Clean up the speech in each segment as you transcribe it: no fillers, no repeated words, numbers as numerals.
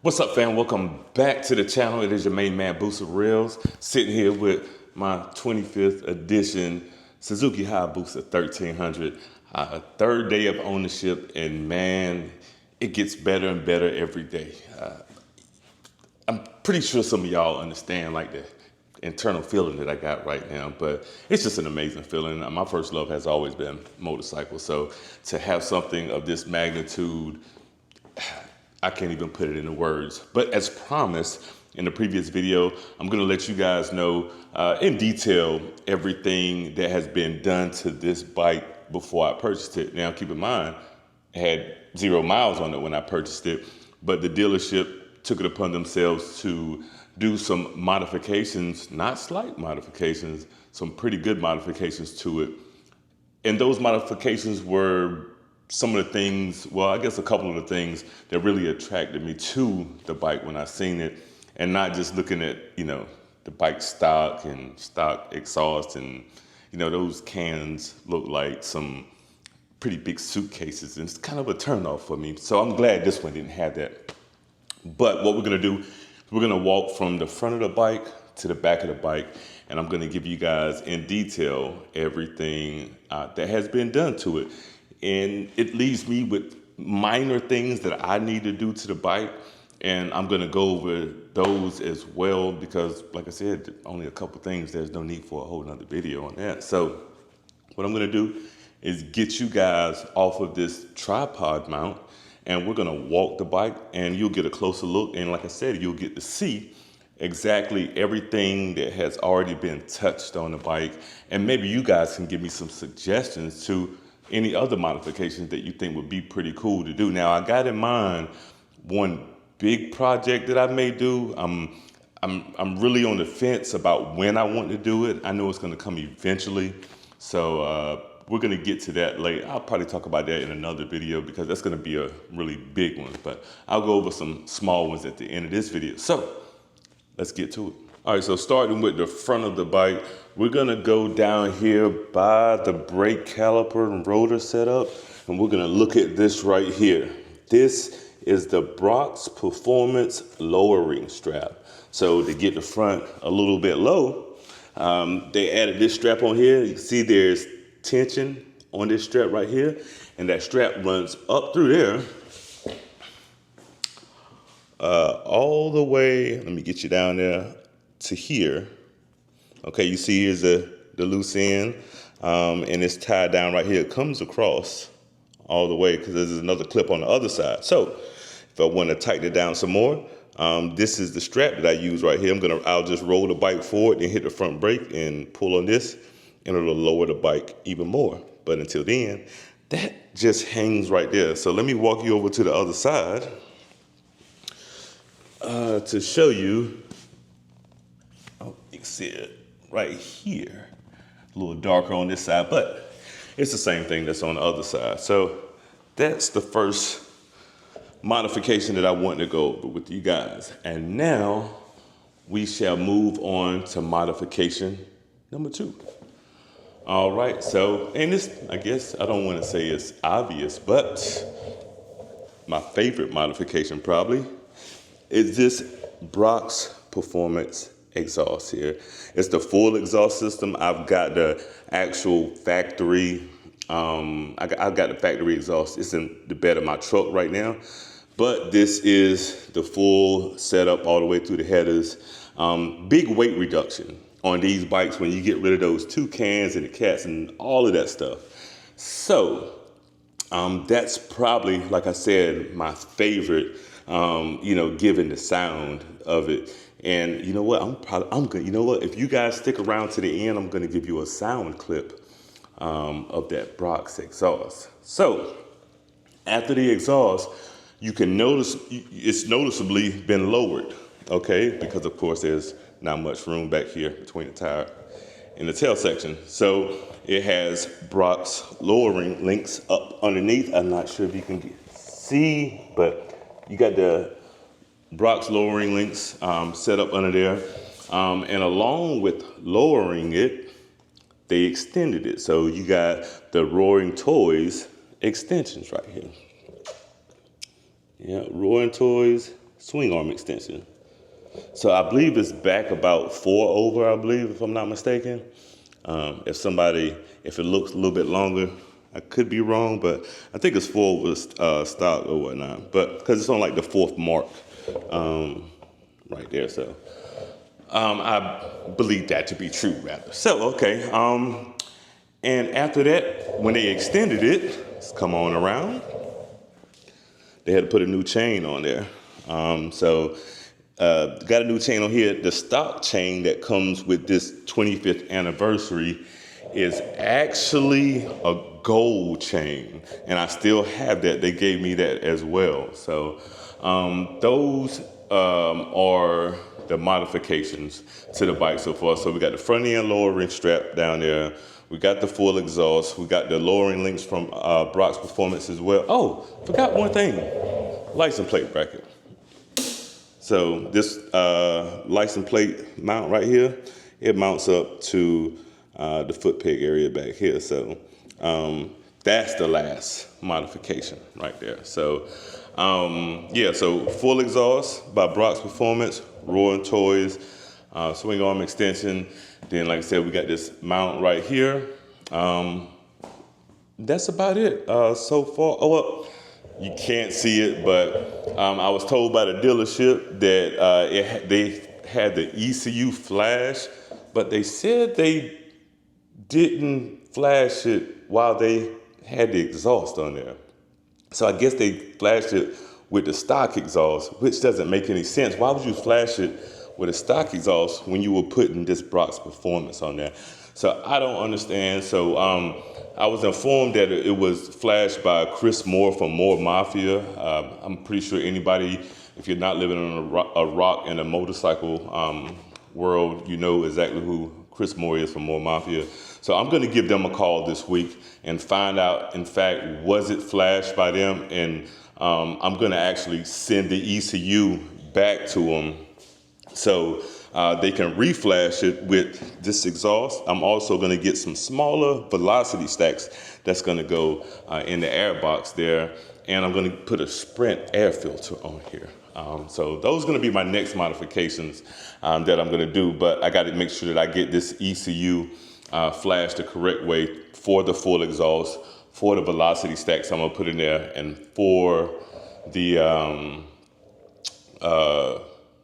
What's up, fam? Welcome back to the channel. It is your main man, Booster Reels, sitting here with my 25th edition Suzuki Hayabusa 1300. Third day of ownership, and man, it gets better and better every day. I'm pretty sure some of y'all understand like the internal feeling that I got right now, but it's just an amazing feeling. My first love has always been motorcycles, so to have something of this magnitude, I can't even put it into words. But as promised in the previous video, I'm gonna let you guys know in detail everything that has been done to this bike before I purchased it. Now, keep in mind, I had 0 miles on it when I purchased it, but the dealership took it upon themselves to do some modifications, not slight modifications, some pretty good modifications to it. And those modifications were some of the things, well, I guess a couple of the things that really attracted me to the bike when I seen it, and not just looking at, the bike stock and stock exhaust, and, those cans look like some pretty big suitcases, and it's kind of a turnoff for me. So I'm glad this one didn't have that. But what we're gonna do, we're gonna walk from the front of the bike to the back of the bike, and I'm gonna give you guys in detail everything that has been done to it. And it leaves me with minor things that I need to do to the bike, and I'm gonna go over those as well because, like I said, only a couple things. There's no need for a whole nother video on that. So what I'm gonna do is get you guys off of this tripod mount, and we're gonna walk the bike, and you'll get a closer look. And like I said, you'll get to see exactly everything that has already been touched on the bike. And maybe you guys can give me some suggestions to any other modifications that you think would be pretty cool to do. Now, I got in mind one big project that I may do. I'm really on the fence about when I want to do it. I know it's going to come eventually, so we're going to get to that later. I'll probably talk about that in another video because that's going to be a really big one, but I'll go over some small ones at the end of this video. So let's get to it. All right, so starting with the front of the bike, we're gonna go down here by the brake caliper and rotor setup, and we're gonna look at this right here. This is the Brock's Performance lowering strap. So to get the front a little bit low, they added this strap on here. You can see there's tension on this strap right here, and that strap runs up through there, all the way, let me get you down there to here. Okay, you see here's the loose end, and it's tied down right here. It comes across all the way because there's another clip on the other side. So if I want to tighten it down some more, this is the strap that I use right here. I'll just roll the bike forward and hit the front brake and pull on this, and it'll lower the bike even more. But until then, that just hangs right there. So let me walk you over to the other side to show you. Oh, you can see it right here. A little darker on this side, but it's the same thing that's on the other side. So that's the first modification that I want to go over with you guys. And now we shall move on to modification number 2. All right, so, and this, I guess, I don't want to say it's obvious, but my favorite modification probably is this Brock's Performance exhaust here. It's the full exhaust system. I've got the actual factory, I've got the factory exhaust. It's in the bed of my truck right now, but this is the full setup all the way through the headers. Big weight reduction on these bikes when you get rid of those two cans and the cats and all of that stuff. So that's probably, like I said, my favorite, given the sound of it. And you know what? If you guys stick around to the end, I'm gonna give you a sound clip of that Brock's exhaust. So after the exhaust, you can notice it's noticeably been lowered, okay? Because of course there's not much room back here between the tire and the tail section. So it has Brock's lowering links up underneath. I'm not sure if you can see, but you got the Brock's lowering links set up under there. And along with lowering it, they extended it. So you got the Roaring Toys extensions right here. Yeah, Roaring Toys swing arm extension. So I believe it's back about 4 over, I believe, if I'm not mistaken. If it looks a little bit longer, I could be wrong, but I think it's 4 over stock or whatnot. But because it's on like the 4th mark right there. So I believe that to be true, rather. So, okay. And after that, when they extended it, let's come on around, they had to put a new chain on there. Got a new chain on here. The stock chain that comes with this 25th anniversary is actually a gold chain, and I still have that. They gave me that as well. So those are the modifications to the bike so far. So we got the front end lowering strap down there. We got the full exhaust. We got the lowering links from Brock's Performance as well. Oh, forgot one thing, license plate bracket. So this license plate mount right here, it mounts up to the foot peg area back here. So that's the last modification right there. So yeah, so full exhaust by Brock's Performance, Roaring Toys, swing arm extension. Then, like I said, we got this mount right here. That's about it so far. Oh, well, you can't see it, but I was told by the dealership that they had the ECU flash, but they said they didn't flash it while they had the exhaust on there. So I guess they flashed it with the stock exhaust, which doesn't make any sense. Why would you flash it with a stock exhaust when you were putting this Brock's Performance on there? So I don't understand. So I was informed that it was flashed by Chris Moore from Moore Mafia. I'm pretty sure anybody, if you're not living on a rock and a motorcycle world, you know exactly who Chris Moore is from Moore Mafia. So I'm going to give them a call this week and find out, in fact, was it flashed by them? And I'm going to actually send the ECU back to them so they can reflash it with this exhaust. I'm also going to get some smaller velocity stacks that's going to go in the air box there. And I'm going to put a Sprint air filter on here. So those are going to be my next modifications that I'm going to do. But I got to make sure that I get this ECU flashed the correct way for the full exhaust, for the velocity stacks I'm going to put in there, and for the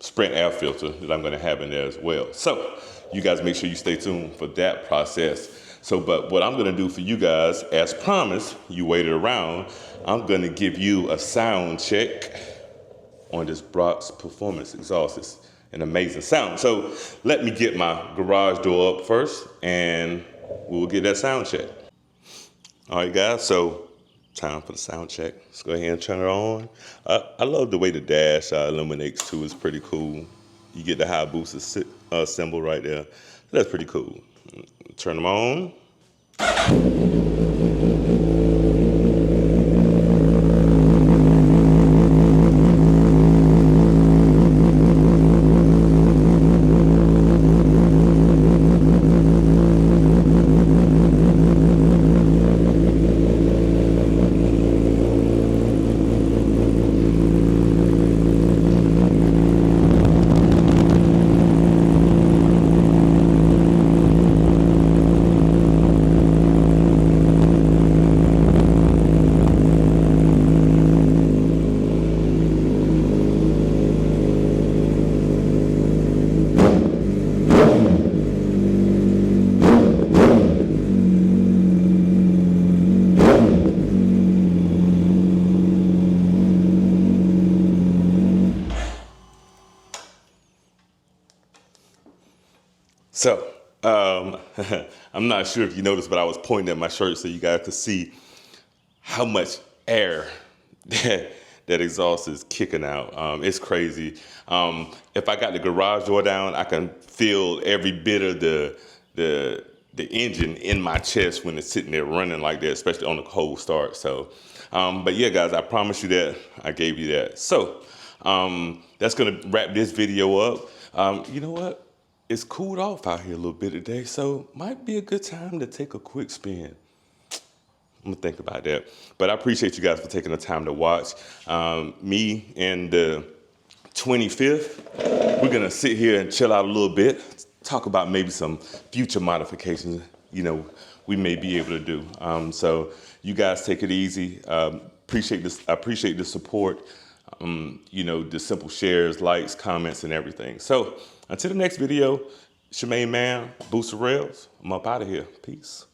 Sprint air filter that I'm going to have in there as well. So you guys make sure you stay tuned for that process. So, but what I'm going to do for you guys, as promised, you waited around, I'm going to give you a sound check on this Brock's Performance exhaust. It's an amazing sound. So let me get my garage door up first and we'll get that sound check. All right, guys, so time for the sound check. Let's go ahead and turn it on. I love the way the dash illuminates too. It's pretty cool. You get the Hayabusa symbol right there. That's pretty cool. Turn them on. So, I'm not sure if you noticed, but I was pointing at my shirt so you guys could see how much air that exhaust is kicking out. It's crazy. If I got the garage door down, I can feel every bit of the engine in my chest when it's sitting there running like that, especially on a cold start. So, but yeah, guys, I promise you that I gave you that. So, that's gonna wrap this video up. You know what? It's cooled off out here a little bit today, so might be a good time to take a quick spin. I'm gonna think about that. But I appreciate you guys for taking the time to watch me and the 25th. We're gonna sit here and chill out a little bit, talk about maybe some future modifications, we may be able to do. So you guys take it easy. Appreciate this. I appreciate the support. The simple shares, likes, comments, and everything. So until the next video, it's your main man, Booster Rails. I'm up out of here. Peace.